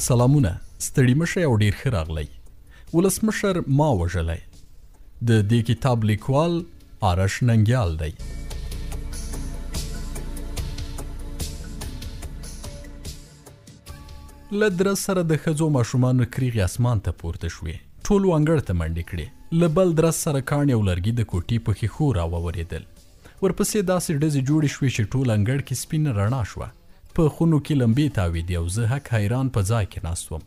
سلامونه، ستړي مشئ او ډیر ښه راغلی. ولسمشر ما وژلی. د دې کتاب لیکوال آرش ننګیال دی. له درز سره د ښځو ماشومانو کریغې اسمان ته پورته شوې. ټولو انګړ ته منډې کړې. له بل درز سره کاڼي او لرګي د کوټې په ښیښو راوورېدل. ورپسې داسې ډزې جوړې شوې چې ټول انګړ کې سپینه رڼا شوه. په خونو کې لمبې تاوېدې او زه حق حیران په ځای کې ناست وم.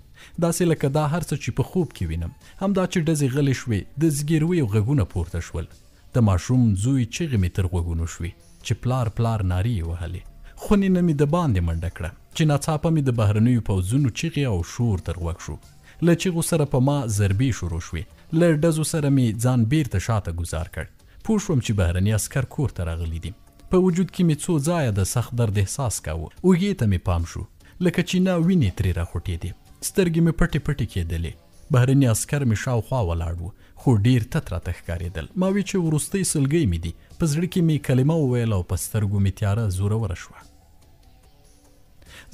داسې لکه دا هر څه چې په خوب کې وینم. همدا چې ډزې غلې شوې، د زګیرویو غږونه پورته شول. د ماشوم زوی چیغې مې تر غوږونو شوې چې پلار پلار نارې یې وهلې. خونې نه مې د باندې منډه کړه چې ناڅاپه مې د بهرنیو پوځونو چیغې او شور تر غوږ شو. له چیغو سره په ما ضربې شروع شوې. له ډزو سره مې ځان بیرته شاته ګزار کړ. پوه شوم چې بهرني عسکر کور ته راغلي دي. په وجود کې مې څو ځایه د سخت درد احساس کاوه. اوږې ته مې پام شو، لکه چې نه وینې ترې راخوټېدې. سترګې مې پټې پټې کېدلې. بهرني عسکر مې شاوخوا ولاړ و، خو ډېر تت راته ښکارېدل. ما وی چې وروستۍ سلګۍ مې دي. په زړه کې مې کلمه وویل او په سترګو مې تیاره زوروره شوه.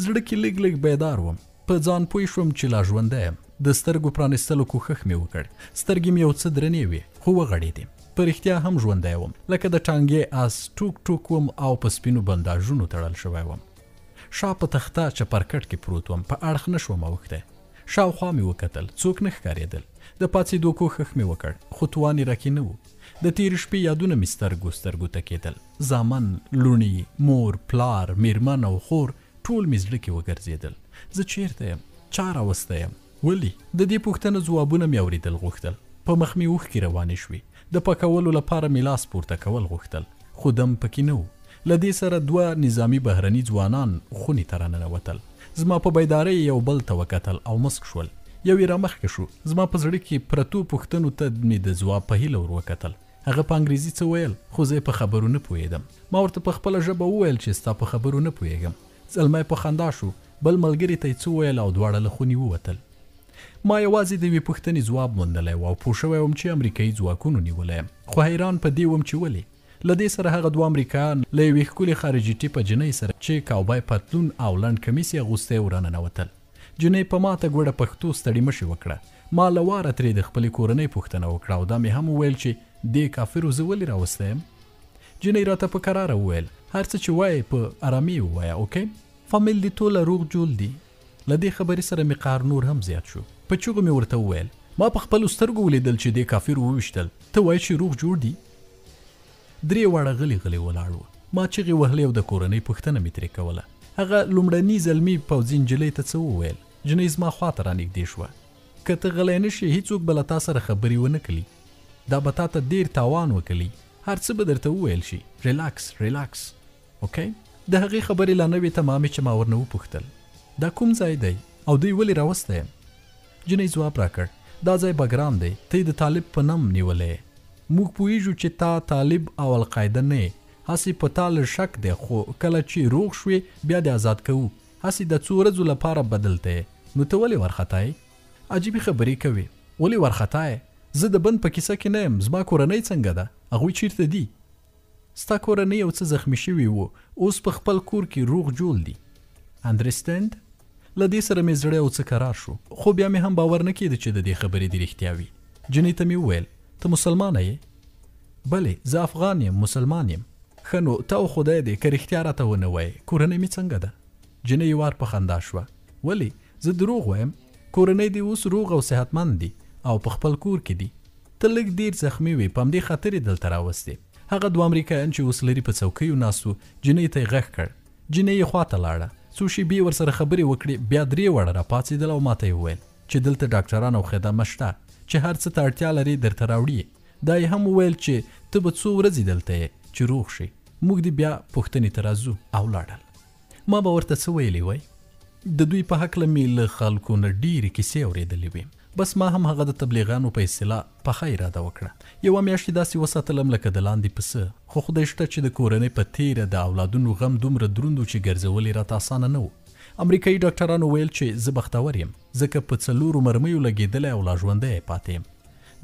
زړه کې لږ لږ بیدار وم. په ځان پوه شوم چې لا ژوندی یم. د سترګو پرانیستلو کوښښ مې وکړ. سترګې مې یو څه درنې وې، خو وغړېدې. په رښتیا هم ژوندی وم، لکه د ټانګې اس ټوک ټوک وم او په سپینو بنداژونو تړل شوی وم. شا په تخته چپرکټ کې پروت وم. په اړخ نه شوم اوښتی. شاوخوا مې وکتل، څوک نه ښکارېدل. د پاڅېدو کوښښ مې وکړ، خو توان یې راکې نه و. د تېرې شپې یادونه مې سترګو ته کېدل. زامن، لوڼې، مور، پلار، میرمن او خور ټول مې زړه کې وګرځېدل. زه چیرته یم؟ چا راوستی یم؟ ولې؟ د دې پوښتنو ځوابونه مې اورېدل غوښتل. په مخ مې اوښکې روانې شوې. د پاکولو لپاره مې لاس پورته کول غوښتل، خو دم پکې نه و. له دې سره 2 نظامي بهرني ځوانان خونې ته راننوتل. زما په بیدارۍ یو بل ته وکتل او مسک شول. یو یې رامخکې شو. زما په زړه کې پرتو پوښتنو ته مې د ځواب په هیله ور وکتل. هغه په انګریزي څه ویل، خو زه په خبرو نه پوهېدم. ما ورته په خپله ژبه وویل چې ستا په خبرو نه پوهېږم. زلمی په خندا شو. بل ملګري ته یې څه ویل او دواړه له خونې ووتل. ما یوازې د یوې پوښتنې ځواب موندلی و او پوه شوی وم چې امریکایي ځواکونو نیولی یم. خو حیران په دې وم چې ولې. له دې سره هغه 2 امریکایان له یوې ښکلې خارجي ټیپه جنۍ سره چې کاوبای پتلون او لنډ کمیس یې اغوستی و راننوتل. جنۍ په ماته ګوډه پښتو ستړي مشې وکړه. ما له واره ترې د خپلې کورنۍ پوښتنه وکړه او دا مې هم وویل چې دې کافرو زه ولې راوستی یم. جنۍ راته په کراره وویل، هر څه چې وایې په ارامي ووایه، اوکې؟ فامیل دې ټوله روغ جوړ دي. له دې خبرې سره مې قهر نور هم زیات شو. په چغو مې ورته وویل، ما په خپلو سترګو ولیدل چې دې کافر وویشتل. ته وایې چې روغ جوړ دي؟ 3 واړه غلي غلي ولاړ وو. ما چغې وهلې او د کورنۍ پوښتنه مې ترې کوله. هغه لومړني زلمي پوځي نجلۍ ته څه وویل. جنۍ زما خواته رانږدې شوه. که ته غلی نه شې، هېڅوک به له تا سره خبرې ونه کړي. دا به تا ته ډېر تاوان وکړي. هر څه به درته وویل شي. ریلاکس ریلاکس، اوکې؟ د هغې خبرې لا نه وې تمامې چې ما ورنه وپوښتل، دا کوم ځای دی او دوی ولې راوستی یم؟ جنۍ ځواب راکړ، دا ځای بګرام دی. ته د طالب په نم نیولی. موږ پوهېږو چې تا طالب او القاعده نه یې. هسې په تا لږ شک دی، خو کله چې روغ شوې بیا دې آزاد کوو. هسې د څو ورځو لپاره بدلته یې. نو ته ولې وارخطا یې؟ عجیبې خبرې کوې. ولې وارخطا یې؟ زه د بند په کیسه کې نه یم. زما کورنۍ څنګه ده؟ هغوی چیرته دي؟ ستا کورنۍ یو څه زخمي شوي وو، اوس په خپل کور کې روغ جوړ دي. اندرسټینډ؟ له دې سره مې زړه یو څه کرار شو، خو بیا مې هم باور نه کېده چې د دې خبرې دې رښتیا وي. جنۍ ته مې وویل، ته مسلمانه یې؟ بلې، زه افغان یم، مسلمان یم. ښه نو ته او خدای دې که رښتیا راته ونه وایې، کورنۍ مې څنګه ده؟ جنۍ وار په خندا شوه. ولې؟ زه دروغ وایم؟ کورنۍ دې اوس روغ او صحتمند دي او په خپل کور کې دي. ته لږ ډېر زخمي وې، په همدې خاطر یې دلته راوستې. هغه 2 امریکایان چې اوس لري په څوکیو ناست وو. جنۍ ته یې غږ کړ. جنۍ یې خواته لاړه. څو شېبې ورسره خبرې وکړې. بیا 3 واړه راپاڅېدل او ماته یې وویل چې دلته ډاکټران او خدمه شته چې هر څه ته اړتیا لري درته راوړي. دا یې هم وویل چې ته به څو ورځې دلته یې چې روغ شي. موږ دې بیا پوښتنې ته راځو او لاړل. ما به ورته څه ویلې وای؟ د دوی په هکله مې له خلکو نه ډېرې کیسې اورېدلې وې. بس ما هم هغه د تبلیغانو په اصطلاح پخه اراده وکړه. 1 میاشت داسې وساتلم لکه د لاندې پسه. خو خدای شته چې د کورنۍ په تیره د اولادونو غم دومره دروند و چې ګرځول یې راته اسانه نه و. امریکایي ډاکټرانو ویل چې زه بختور یم، ځکه په 4 مرمیو لګېدلی او لا ژوندی پاتې یم.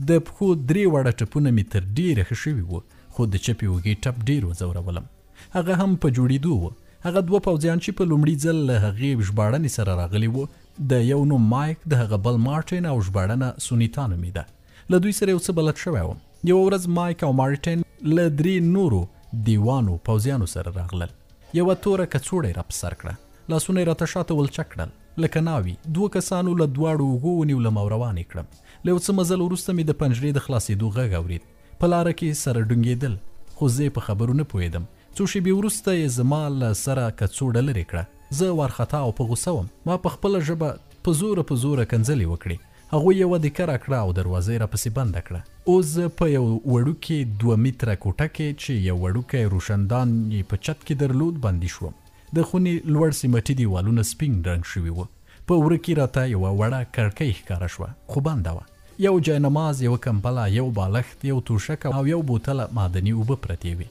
د پښو 3 واړه ټپونه مې تر ډېره ښه شوي وو، خو د چپې اوږې ټپ ډېر وځورولم. هغه هم په جوړېدو و. هغه 2 پوځیان چې په لومړي ځل له هغې ژباړنې سره راغلي وو د یو نوم مایک، د هغه بل مارټین او ژباړنه سونیتا نومیده. له دوی سره یو څه بلد شوی وم. یوه ورځ مایک او مارټین له 3 نورو دیوانو پوځیانو سره راغلل. یوه توره کڅوړه یې را په سر کړه، لاسونه یې راته شاته ولچک کړل لکه ناوي. 2 کسانو له دواړو اوږو ونیولم او روان یې کړم. له یو څه مزل وروسته مې د پنجرې د خلاصېدو غږ اورېد. په لاره کې سره ډونګېدل، خو زه یې په خبرو نه پوهېدم. څو شېبې وروسته یې زما له سره کڅوړه لرې کړه. زه وارخطا او په غوسه وم. ما په خپله ژبه په زوره کنځلې وکړې. هغوی یوه دیکه راکړه او دروازه یې راپسې بنده کړه. اوس زه په یو وړوکې 2 متره کوټه کې چې یو وړوکی روشندان یې په چت کې درلود بندي شوم. د خونې لوړ سیمټي دیوالونه سپین رنګ شوي وو. په وره کې راته یوه وړه کړکۍ ښکاره شوه، خو بنده وه. یو جاینماز، یوه کمپله، یو بالښت، یو توشک او یو بوتله معدني اوبه پرتې وې.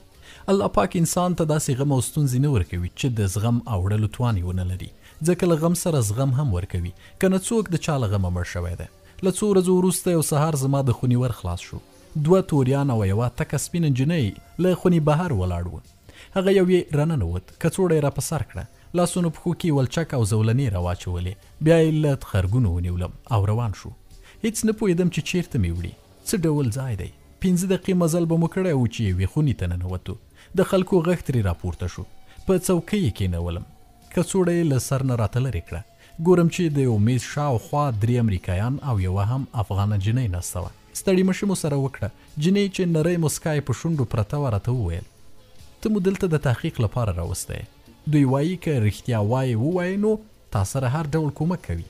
الله پاک انسان ته داسې غم او ستونزې نه ورکوي چې د زغم او وړلو توان یې ونه لري، ځکه له غم سره زغم هم ورکوي. که نه څوک د چا له غمه مړ شوی دی. له څو ورځو وروسته یو سهار زما د خونې ور خلاص شو. 2 توریان او یوه تکه سپینه نجلۍ له خونې بهر ولاړ وو. هغه یو یې راننوت، کڅوړه یې را په سر کړه، لاسونو پښو کې ولچک او زولنې را واچولې. بیا یې له خرګونو ونیولم او روان شو. هیڅ نه پوهېدم چې چیرته مې وړي، څه ډول ځای دی. 5 دقیقې مزل به مو کړی و چې یوې خونې ته ننوتو. د خلکو غږ ترې راپورته شو. په څوکۍ یې کېنولم، کڅوړه یې له سر نه راته لرې کړه. ګورم چې د یو میز شاوخوا 3 امریکایان او یوه هم افغانه جنۍ ناسته وه. ستړي مشي مو سره وکړه. جنۍ چې نری مسکا یې په شونډو پرته وه راته وویل، ته مو دلته د تحقیق لپاره راوستی. دوی وایي که رښتیا ووایي نو تا سره هر ډول کومک کوي.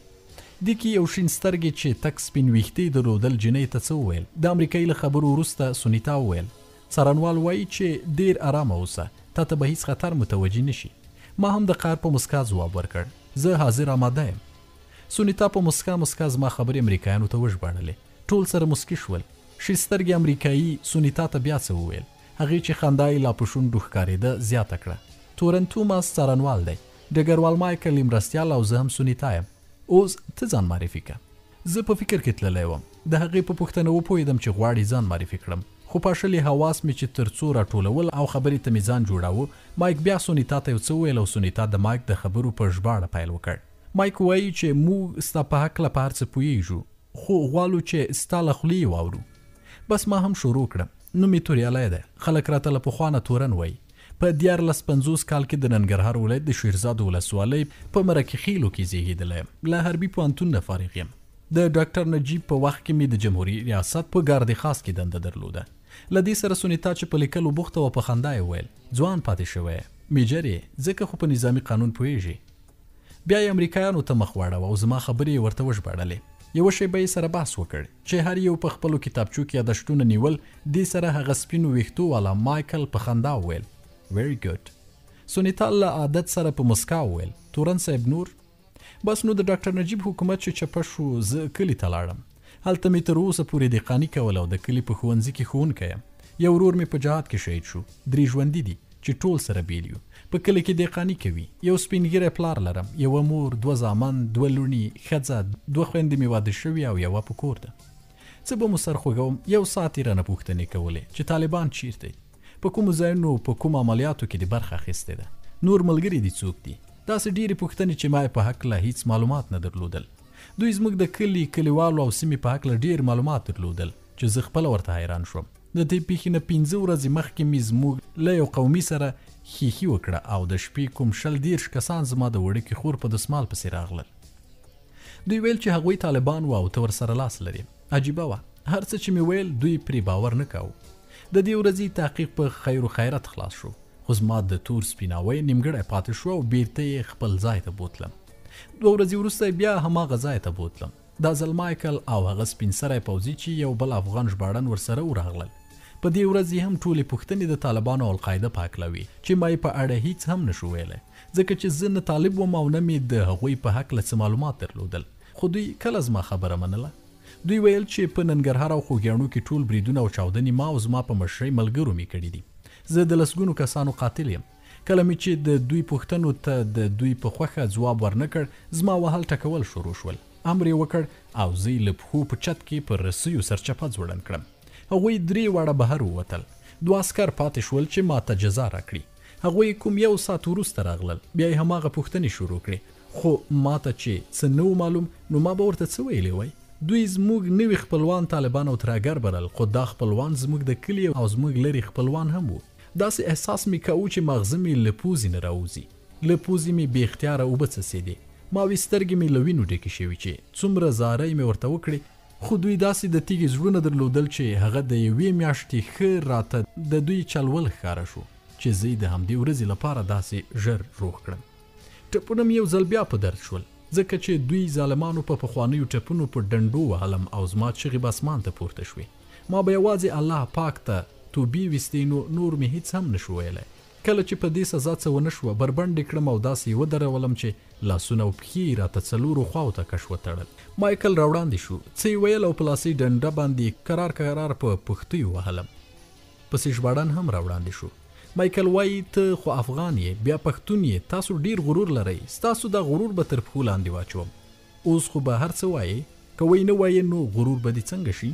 دې کې یو شین سترګې چې تک سپین ویښتې درلودل جنۍ ته څه وویل. د امریکایي له خبرو وروسته سونیتا وویل، څارنوال وایي چې ډېر ارامه اوسه، تا ته به هیڅ خطر متوجه نشي. ما هم د قهر په مسکا ځواب ورکړ، زه حاضر آماده یم. سونیتا په مسکا زما خبرې امریکایانو ته وژباړلې. ټول سره مسکي شول. شین سترګې امریکایي سونیتا ته بیا څه وویل. هغې چې خندا یې لا په شونډو ښکارېده زیاته کړه. تورنتوماس څارنوال دی، ډګروال مایکل یې مرستیال او زه هم سونیتا یم. اوس ته ځان معرفي کړه. زه په فکر کې تللی وم. د هغې په پوښتنه وپوهېدم چې غواړي ځان معرفي کړم، خو پاشلې حواس مې چې تر څو راټولول او خبرې ته مې ځان جوړاوه. مایک بیا سونیتا ته یو څه وویل او سونیتا د مایک د خبرو په ژباړه پیل وکړ. مایک وایي چې موږ ستا په هکله په هر څه پوهېږو، خو غواړو چې ستا له خولې واورو. بس ما هم شروع کړم. نوم یې توریالی دی، خلک راته له پخوا نه تورن وایي. په 1450 کال کې د ننګرهار ولایت د شیرزاد ولسوالۍ په مرکه خیلو کې زیږېدلی یم. له حربي پوهنتون نه فارغ یم. د ډاکټر نجیب په وخت کې مې د جمهوریت ریاست په ګارد خاص کې دنده درلوده. له دې سره سونیتا چې په لیکلو بوخته وه په خندا یې وویل، ځوان پاتې شوی میجر یې، ځکه خو په نظامي قانون پوهېږي. بیا یې امریکایانو ته مخ واړوه او زما خبرې یې ورته وژباړلې. یوه شیبه یې سره بحث وکړ چې هر یو په خپلو کتابچو کې یادښتونه نیول. دې سره هغه سپینو ویښتو والا مایکل په خندا وویل، very good. سونیتا له عادت سره په مسکا وویل، تورن صاحب نور؟ بس نو د ډاکټر نجیب حکومت چې چپه شو زه کلي ته لاړم. هلته مې تر اوسه پورې دهقاني کول او د کلي په ښوونځي کې ښوونکی یم. یو ورور مې په جهاد کې شهید شو. 3 ژوندي دي چې ټول سره بیل یو. په کلي کې دهقاني کوي. یو سپین ږیری پلار لرم، یوه مور، 2 زامن، 2 لوڼې، ښځه، 2 خویندې مې واده شوي او یوه په کور ده. څه به مو سر خوږوم. 1 ساعت یې رانه پوښتنې کولې چې طالبان چیرته دي، په کومو ځایونو په کوم عملیاتو کې دې برخه اخیستې ده، نور ملګري دي څوک دي. داسې ډېرې پوښتنې چې ما په هکله هیڅ معلومات نه درلودل. دوی زموږ د کلیوالو او سیمې په هکله ډېر معلومات درلودل چې زه خپله ورته حیران شوم. د دې پیښې نه 15 ورځې مخکې مې زموږ له یو قومي سره خیخي وکړه او د شپې کوم 20 کسان زما د وړوکي خور په دسمال پسې راغلل. دوی ویل چې هغوی طالبان وو او ته ورسره لاس لري. عجیبه وه. هر څه چې مې ویل دوی پرې باور نه کاوه. د دې ورځې تحقیق په خیر و خیرت خلاص شو، خو زما د تور سپیناوی نیمګړی پاتې شو او بیرته یې خپل ځای ته بوتلم. 2 ورځې وروسته بیا هماغه ځای ته بوتلم. دا ځل مایکل او هغه سپین سری پوځي چې یو بل افغان ژباړن ورسره وراغلل. په دې ورځ یې هم ټولې پوښتنې د طالبانو او القاعده په هکله وې چې ما یې په اړه هیڅ هم نشو ویلی، ځکه چې زه نه طالب وم او نه مې د هغوی په هکله څه معلومات درلودل. خو دوی کله زما خبره منله. دوی ویل چې په ننګرهار او خوږیاڼو کې ټول بریدونه او چاودنې ما او زما په مشرۍ ملګرو مې کړي دي. زه د لسګونو کسانو قاتل یم. کله مې چې د دوی پوښتنو ته د دوی په خوښه ځواب ورنه کړ، زما وهل ټکول شروع شول. امر یې وکړ او زه یې له پښو په چت کې پر رسیو سرچپه ځوړند کړم. هغوی 3 واړه بهر ووتل. 2 عسکر پاتې شول چې ما ته جزا راکړي. هغوی کوم 1 ساعت وروسته راغلل. بیا یې هماغه پوښتنې شروع کړې. خو ماته چې څه نه معلوم نو ما به ورته څه ویلی وای. دوی زموږ نوي خپلوان طالبان او ترهګر بلل، خو دا خپلوان زموږ د کلي او زموږ لرې خپلوان هم وو. داسې احساس مې کوو چې مغزه مې له پوزې نه راوځي، له پوزې مې بې اختیاره اوبه څڅېدې. ما وی سترګې مې له وینو ډکې شوي چې څومره زارۍ مې ورته وکړې، خو دوی داسې د تیږې زړونه درلودل چې هغه د یوې میاشتې ښه راته د دوی چلول ښکاره شو چې زه د همدې ورځې لپاره داسې ژر روغ کړم. ټپونه مې یو ځل بیا په درد شول، ځکه چې دوی ظالمانو په پخوانیو ټپونو په ډنډو وهلم او زما چغې به اسمان ته پورته شوې. ما به یوازې الله پاک ته توبې ویستې، نور مې هیڅ هم نشو ویلی. کله چې په دې سزا څه ونه شوه بربنډې کړم او داسې ودرولم چې لاسونه او پښې یې راته څلورو خواو ته کش وتړل. مایکل راوړاندې شو، څه یې ویل او په لاسي ډنډه باندې کرار په پښتیو وهلم. پسې ژباړن هم راوړاندې شو. مایکل وایي ته خو افغان یې، بیا پښتون یې، تاسو ډیر غرور لرئ، ستاسو دا غرور به تر پښو لاندې واچوم. اوس خو به هر څه وایې، که وی نه وایې نو غرور به دې څنګه شي؟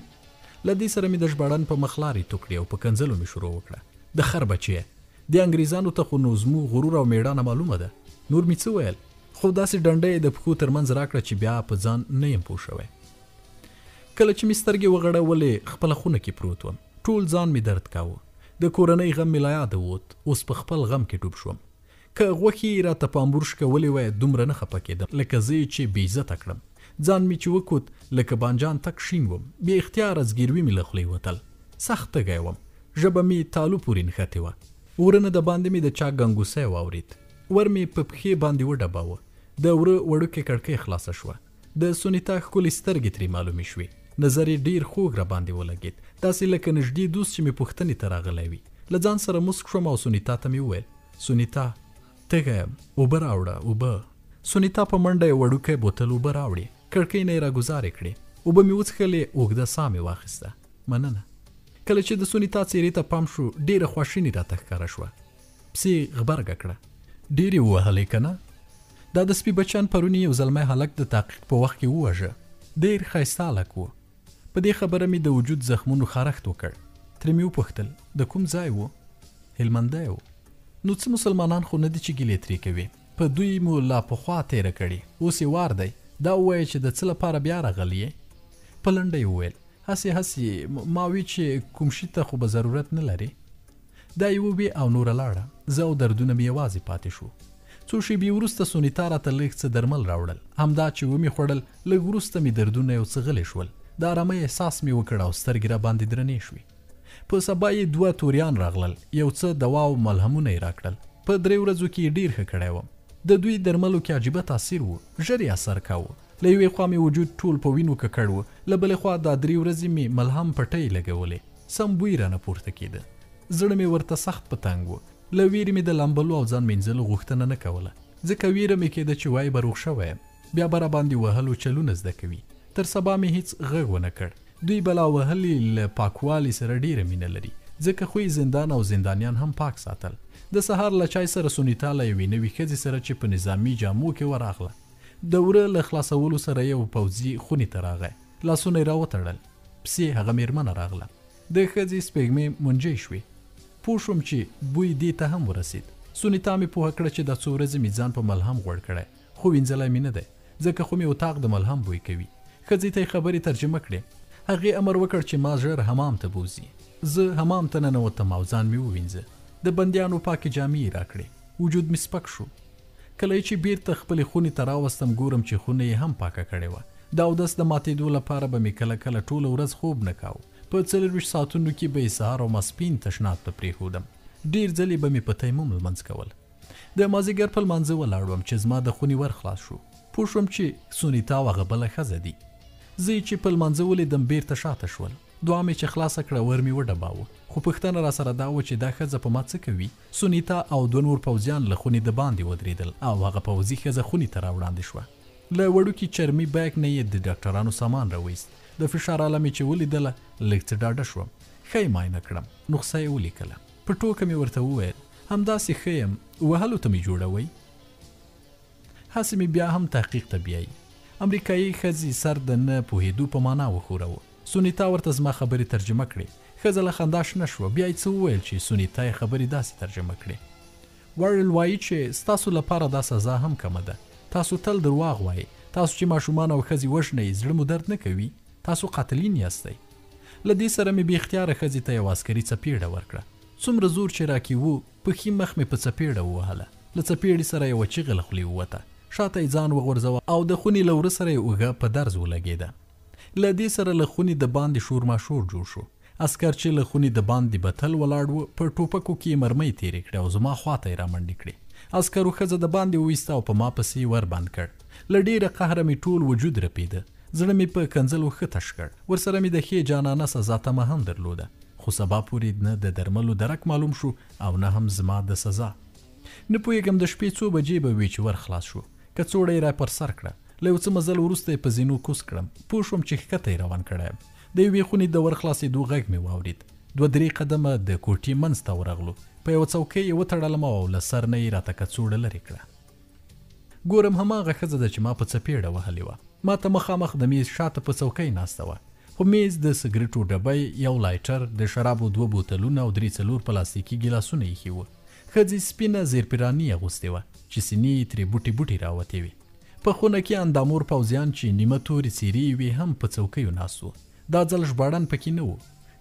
له دې سره مې د ژباړن په مخ لارې تو کړې او په کنځلو مې شروع وکړه. د خر بچیه، د انګریزانو ته خو نو زموږ غرور او میړانه معلومه ده. نور مې څه ویل، خو داسې ډنډه یې د پښو ترمنځ راکړه چې بیا په ځان نه یم پوه شوی. کله چې مې سترګې وغړولې خپله خونه کې پروت وم، ټول ځان مې درد کاوه. د کورنۍ غم مې له یاده ووت، اوس په خپل غم کې ډوب شوم. که غوښې یې راته په امبورش کولې وای دومره نه خفه کېدم لکه زه چې بې عزته کړم. ځان مې چې وکوت لکه بانجان تک شین وم، بې اختیاره زګیروي مې له خولې وتل. سخت تږی وم، ژبه مې تالو پورې نښتې وه. ورنه د باندې مې د چا ګنګوسی واورېد، ور مې په پښې باندې وډباوه. د وره وړوکې کړکۍ خلاصه شوه، د سونیتا ښکلې سترګې ترې معلومې شوې. نظر یې ډېر خوږ را باندې ولګېد، داسې لکه نږدې دوست چې مې پوښتنې ته راغلی وي. له ځان سره مسک شوم او سونیتا ته مې وویل، سونیتا تږی یم، اوبه راوړه، اوبه. سونیتا په منډه یې وړوکی بوتل اوبه راوړې، کړکۍ نه یې راګوزارې کړې. اوبه مې وڅښلې، اوږده ساه مې واخیسته. مننه. کله چې د سونیتا څېرې ته پام شو ډېره خواشیني راته ښکاره شوه. پسې غبرګه کړه، ډېر یې ووهلې که نه؟ دا د سپي بچیان پرون یو زلمی هلک د تعقیق په وخت کې ووژه، ډېر ښایسته هلک و. په دې خبره مې د وجود زخمونو خارښت وکړ. ترې مې وپوښتل د کوم ځای و؟ هلمندی و. نو څه مسلمانان خو نه دي چې ګیلې ترې کوي، په دوی مو لا پخوا تېره کړې، اوس یې وار دی. دا ووایه چې د څه لپاره بیا راغلی یې؟ په لنډه یې وویل، هسې ما وی چې کوم شي ته خو به ضرورت نه لري. دا یې ووی او نوره لاړه. زه او دردونه مې یوازې پاتې شو. څو شېبې وروسته سونیتا راته لږ څه درمل راوړل، همدا چې ومې خوړل لږ وروسته مې دردونه یو څه غلی شول. د ارامۍ احساس مې وکړ او سترګې را باندې درنې شوې. په سبا یې 2 توریان راغلل، یو څه دوا او ملهمونه یې راکړل. په 3 ورځو کې یې ډېر ښه کړی وم. د دوی درملو کې عجیبه تاثیر و، ژر یې اثر کاوه. له یوې خوا مې وجود ټول په وینو ککړ و، له بلې خوا دا 3 ورځې مې ملهم پټۍ لګولې، سم بوی رانه پورته کېده. زړه مې ورته سخت په تنګ و. له ویرې مې د لامبلو او ځان مینځلو غوښتنه نه کوله، ځکه ویره مې کېده چې وایي به روغ شوی یم، بیا به را باندې وهلو چلونه زده کوي. تر سبا مې هیڅ غږ ونه کړ. دوی بلا وهلي له پاکوالي سره ډېره مینه لري، ځکه خو یې زندان او زندانیان هم پاک ساتل. د سهار له چای سره سونیتا له یوې نوې ښځې سره چې په نظامي جامو کې ورغله. د وره له خلاصولو سره یو پوځي خونې ته راغی، لاسونه یې راوتړل. پسې هغه مېرمنه راغله، د ښځې سپېږمې منجۍ شوې. پوه شوم چې بوی دې ته هم ورسید. سونیتا مې پوهه کړه چې دا څو ورځې مې ځان په ملهم غوړ کړی، خو وینځلی مې نه دی، ځکه خو مې اتاق د ملهم بوی کوي. ښځې ته یې خبرې ترجمه کړې. هغې امر وکړ چې ما ژر حمام ته بوځي. زه حمام ته ننوتم او ځان مې ووینځه. د بندیانو پاکې جامې یې راکړې. وجود مې سپک شو. کله چې بیرته خپلې خونې ته راوستم ګورم چې خونه یې هم پاکه کړې وه. د اودس د ماتېدو لپاره به مې کله کله ټوله ورځ خوب نه کاوه. په 24 ساعتونو کې به یې سهار او ماسپین تشناب ته پرېښودم. ډېر ځلې به مې په تیمم لمونځ کول. د مازدیګر په لمانځه ولاړ وم چې زما د خونې ور خلاص شو. پوه شوم چې سونیتا او هغه بله ښځه دي. زه یې چې په لمانځه ولیدم بیرته شاته شول. دعا مې چې خلاصه کړه ور مې وډباوه، خو پوښتنه را سره دا وه چې دا ښځه په ما څه کوي. سونیتا او 2 نور پوځیان له خونې د باندې ودرېدل او هغه پوځي ښځه خونې ته راوړاندې شوه. له وړوکي چرمي بیګ نه یې د ډاکټرانو سامان راویست. د فشار اله مې چې ولیدله لږ څه ډاډه شوم. ښه یې معاینه کړم، نسخه یې ولیکله. په ټوکه مې ورته وویل همداسې ښه یم، وهلو ته مې جوړوئ؟ هسې مې بیا هم تحقیق ته بیایي. امریکایي ښځې سر د نه پوهېدو په معنا وښوروه. سونیتا ورته زما خبرې ترجمه کړې. ښځه له خندا شنه شوه. بیا یې څه وویل چې سونیتا یې خبرې داسې ترجمه کړې. وارل وایي چې ستاسو لپاره دا سزا هم کمه ده. تاسو تل درواغ وایي، تاسو چې ماشومان او ښځې وژنئ زړه مو درد نه کوي؟ تاسو قاتلین یاستئ. له دې سره مې بې اختیاره ښځې ته یو عسکري څپېړه ورکړه. څومره زور چې راکې و پښې مخ مې په څپېړه ووهله. له څپېړې سره یوه چیغه له خولې ووته. شاته یې ځان وغورځوه او د خونې له وره سره یې اوږه په درز ولګېده. له دې سره له خونې د باندې شورماشور جوړ شو. عسکر چې له خونې د باندې بتل ولاړ و په ټوپکو کې یې مرمۍ تېرې کړې او زما خواته یې رامنډې کړې. عسکرو ښځه د باندې وویسته او په ما پسې ور بند کړ. له ډېره قهره مې ټول وجود رپېده. زړه مې په کنځلو ښه تش کړ. ورسره مې د ښې جانانه سزا تمه هم درلوده، خو سبا پورې نه د درملو درک معلوم شو او نه هم زما د سزا. نه پوهېږم د شپې څو بجې به وي چې ور خلاص شو. کڅوړه یې را پر سر کړه. له یو څه مزل وروسته یې په زینو کوز کړم. پوه شوم چې ښکته یې روان کړی یم. د یوې خونې د ور خلاصېدو غږ مې واورېد. 2-3 قدمه د کوټې منځ ته ورغلو. په یوه څوکۍ یې وتړلم او له سر نه یې راته کڅوړه لرې کړه. ګورم هماغه ښځه ده چې ما په څپېړه وهلې وه. ما ته مخامخ د میز شاته په څوکۍ ناسته وه. په میز د سګرټو ډبی، یو لایټر، د شرابو 2 بوتلونه او 3-4 پلاستیکي ګیلاسونه ایښي وو. ښځې سپینه زیرپیراني اغوستې وه چې سینې یې ترې بوټي بوټي راوتې وې. په خونه کې اندامور پوځیان چې نیمه تورې څېرې وې هم په څوکیو ناست وو. دا ځل ژباړن پکې نه وو.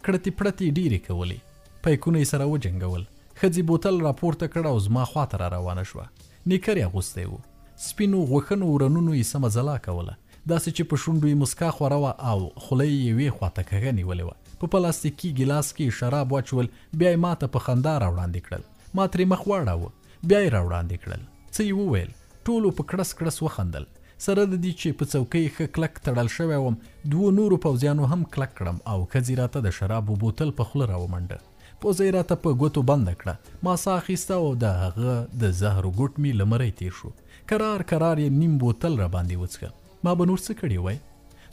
کړتې پړتې ډېرې کولې. پیکونه یې سره وجنګول. ښځې بوتل راپورته کړ او زما خواته را روانه شوه. نیکر یې اغوستی وو. سپینو غوښنو ورنونو یې سمه ځلا کوله، داسې چې په شونډو یې مسکا خوره وه او خوله یې یوې خواته کږه نیولې وه. په پلاستیکي ګیلاس کې شراب واچول. بیا یې ماته په خندا راوړاندې کړل. ما ترې مخ واړاوه. بیا یې راوړاندې کړل. څه یې وویل؟ ټولو په کړس کړس وخندل. سره د دې چې په څوکۍ ښه کلک تړل شوی وم، 2 نورو پوځیانو هم کلک کړم او ښځې راته د شرابو بوتل په خوله راومنډه. پوزه یې راته په ګوتو بنده کړه. ما ساه اخیسته او د هغه د زهرو ګوټ مې له مرۍ تېر شو. کرار کرار یې نیم بوتل را باندې وڅښه. ما به نور څه کړي وای؟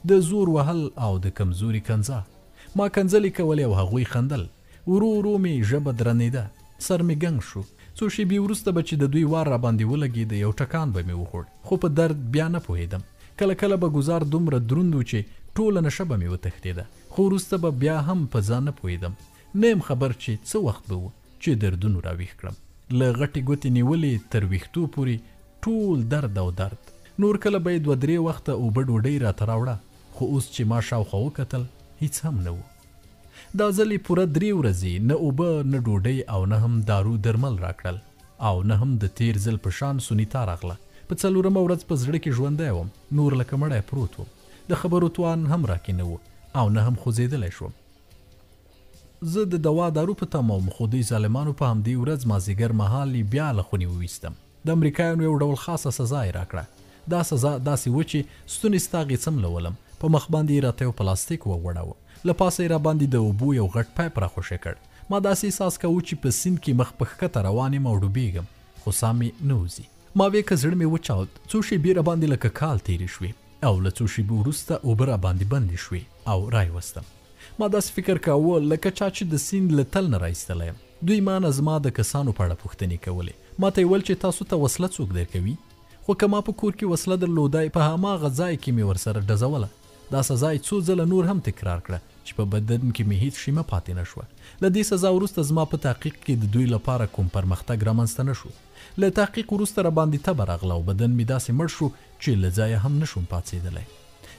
د زور وهل او د کمزوري کنځا. ما کنځلې کولې او هغوی خندل. ورو ورو مې ژبه درنېده. سر مې ګنګ شو. څو شېبې وروسته به چې د دوی وار را باندې ولګېده یو ټکان به مې وخوړ، خو په درد بیا نه پوهېدم. کله کله به ګزار دومره دروند و چې ټوله نشه به مې وتښتېده، خو وروسته به بیا هم په ځان نه پوهېدم. نه یم خبر چې څه وخت به و چې دردونو راویښ کړم. له غټې ګوتې نیولې تر ویښتو پورې ټول درد او درد. نور کله به یې 2-3 وخته اوبه ډوډۍ راته راوړه، خو اوس چې ما شاوخوا وکتل هیڅ هم نه و. دا ځل یې پوره 3 ورځې نه اوبه نه ډوډۍ او نه هم دارو درمل راکړل او نه هم د تیر ځل په شان سونیتا راغله. په 4مه ورځ په زړه کې ژوندی وم. نور لکه مړی پروت وم. د خبرو توان هم راکې نه و او نه هم خوځېدلی شوم. زه د دوا دارو په تمه وم، خو دوی ظالمانو په همدې ورځ مازدیګر مهال یې بیا له خونې وویستم. د امریکایانو یو ډول خاصه سزا یې راکړه. دا سزا داسې و چې ستونې ستاغې څملولم. په مخ باندې یې راته یو پلاستیک وغوړاوه. له پاسه یې را باندې د اوبو یو غټ پایپ را خوشې کړ. ما داسې احساس کوو چې په سیند کې مخ په ښکته روان یم او ډوبېږم، خو ساه مې نه وځي. ما وې که زړه مې وچاود. څو شېبې را باندې لکه کال تېرې شوې او له څو شېبې وروسته اوبه را باندې بندې شوې او رایوستم. ما داسې فکر کاوه لکه چا چې د سیند له تل نه رایستلی یم. دوی ما نه زما د کسانو په اړه پوښتنې کولې. ما ته یې ویل چې تاسو ته وسله څوک درکوي؟ خو که ما په کور کې وسله درلودای په هماغه ځای کې مې ورسره ډزوله. دا سزا یې څو ځله نور هم تکرار کړه چې په بدن کې مې هیڅ شیمه پاتې نه شوه. له دې سزا وروسته زما په تحقیق کې د دوی لپاره کوم پرمختګ رامنځته نه شو. له تحقیق وروسته را باندې تبه راغله او بدن مې داسې مړ شو چې له ځایه هم نشوم پاڅېدلی.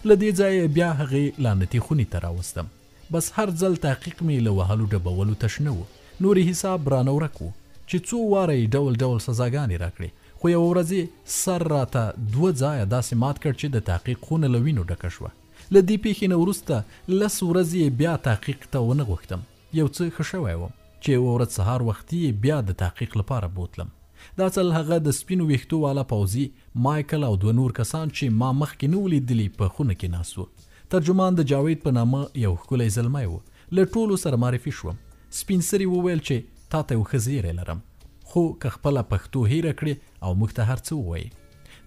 له دې ځایه بیا هغې لعنتي خونې ته راوستم. بس هر ځل تحقیق مې له وهلو ډبولو تش نه و. نورې حساب رانه ورک و چې څو واره یې ډول ډول سزاګانې راکړې. خو یوه ورځ سر راته 2 ځایه داسې مات کړ چې د تحقیق خونه له وینو ډکه شوه. له دې پیښې نه وروسته 10 ورځې بیا تحقیق ته ونه غوښتم. یو څه ښه شوی وم چې یوه ورځ سهار وختي بیا د تحقیق لپاره بوتلم. دا ځل هغه د سپینو ویښتو والا پوځي مایکل او 2 نور کسان چې ما مخکې نه ولیدلي په خونه کې ناست وو. ترجمان د جاوید په نامه یو ښکلی زلمی و. له ټولو سره معرفي شوم. سپین سري وویل چې تا ته یو ښه زیری لرم، خو که خپله پښتو هیره کړې او موږ ته هر څه ووایې.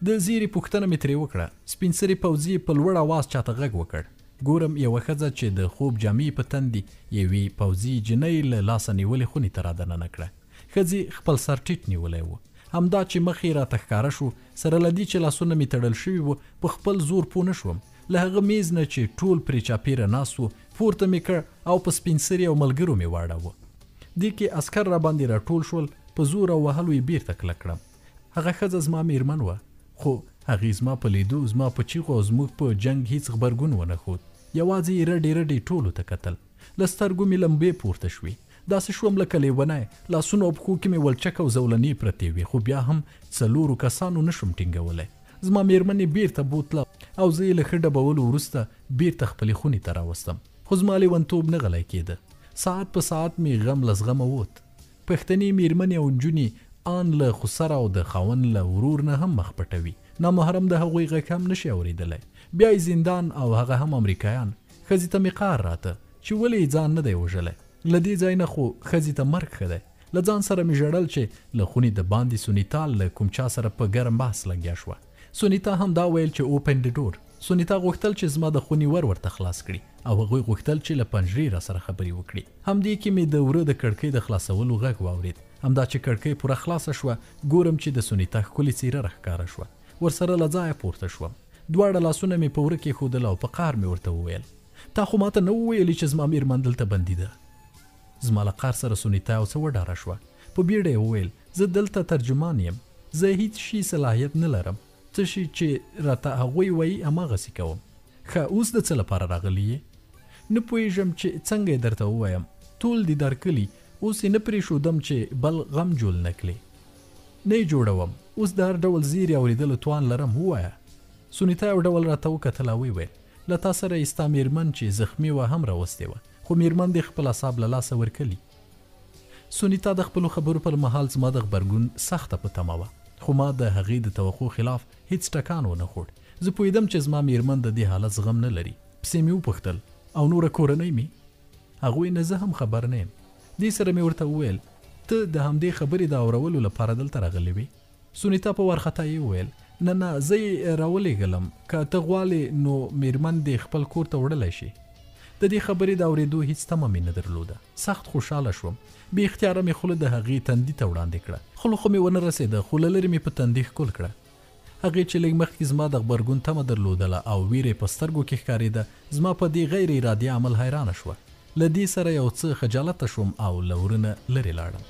د زیري پوښتنه مې ترې وکړه. سپین سري پوځي په لوړ اواز چاته غږ وکړ. ګورم یوه ښځه چې د خوب جامې په تن دي یوې پوځي جنۍ له لاسه نیولې خونې ته را دننه کړه. ښځې خپل سر ټیټ نیولی و. همدا چې مخ یې راته ښکاره شو، سره له دې چې لاسونه مې تړل شوي وو، په خپل زور پوه نه شوم. له هغه میز نه چې ټول پرې چاپېره ناست وو پورته مې کړ او په سپین سري او ملګرو مې واړاوه. دې کې عسکر را باندې راټول شول. په زور او وهلو یې بیرته کلک کړم. هغه ښځه زما میرمن وه، خو هغې زما په لیدو زما په چیغو او زموږ په جنګ هیڅ غبرګون ونه ښود. یوازې یې رډې رډې ټولو ته کتل. له سترګو مې لمبې پورته شوې. داسې شوم لکه لیونی. لاسونو او پښو کې مې ولچک او زولنې پرتې وې، خو بیا هم 4 کسانو نشم ټینګولی. زما میرمن یې بیرته بوتله او زه یې له ښه ډبولو وروسته بیرته خپلې خونې ته راوستم. خو زما لیونتوب نه غلی کېده. ساعت په ساعت مې غم له زغمه ووت. پښتنې میرمنې او نجونې ان له خسر او د خاوند له ورور نه هم مخ پټوي. نامحرم د هغوی غږ هم نشي اورېدلی. بیا یې زندان او هغه هم امریکایان. ښځې ته مې قهر راته چې ولې یې ځان نه دی وژلی. له دې ځای نه خو ښځې ته مرګ ښه دی. له ځان سره مې ژړل چې له خونې د باندې سونیتا له کوم چا سره په ګرم بحث لګیا شوه. سونیتا هم دا ویل چې اوپن د ډور. سونیتا غوښتل چې زما د خونې ورته خلاص کړي او هغوی غوښتل چې له پنجرې را سره خبرې وکړي. همدې کې مې د وره د کړکۍ د خلاصولو غږ واورېد. همدا چې کړکۍ پوره خلاصه شوه ګورم چې د سونیتا ښکلې څېره راښکاره شوه. ورسره له ځایه پورته شوم. دواړه لاسونه مې په وره کېښودل او په قهر مې ورته وویل تا خو ماته نه وویلې چې زما میرمن دلته بندي ده. زما له قهر سره سونیتا یو څه وډاره شوه. په بیړه یې وویل زه دلته ترجمان یم. زه هیڅ شي صلاحیت نه لرم. څه شي چې راته هغوی وایي هماغسې کوم. ښه اوس د څه لپاره راغلی یې؟ نه پوهېږم چې څنګه یې درته ووایم. ټول دې درکلي. اوس یې نه پرېښودم چې بل غم جوړ نه کړې. نه یې جوړوم. اوس د هر ډول زیري اورېدلو توان لرم. ووایه. سونیتا یو ډول راته وکتل او ویې ویل له تا سره یې ستا میرمن چې زخمي وه هم راوستې وه، خو میرمن دې خپل اعصاب له لاسه ورکلي. سونیتا د خپلو خبرو پر مهال زما د غبرګون سخته په تمه وه، خو ما د هغې د توقع خلاف هیڅ ټکان ونه خوړ. زه پوهېدم چې زما میرمن د دې حالت زغم نه لري. پسې مې وپوښتل او نوره کورنۍ مې؟ هغوی نه زه هم خبر نه یم. دې سره مې ورته وویل ته د همدې خبرې د اورولو لپاره دلته راغلی وې؟ سونیتا په وارخطایي وویل نه زه یې راولېږلم. که ته غواړې نو میرمن دې خپل کور ته وړلی شي. د دې خبرې د اورېدو هیڅ تمه مې نه درلوده. سخت خوشحاله شوم. بې اختیاره مې خوله د هغې تندي ته وړاندې کړه. خوله خو مې ونه رسېده، خو له لرې مې په تندي ښکل کړه. هغې چې لږ مخکې زما د غبرګون تمه درلودله او ویره په سترګو کې ښکارېده، زما په دې غیر ارادي عمل حیرانه شوه. له دې سره یو څه خجالته شوم او له ورنه لرې لاړم.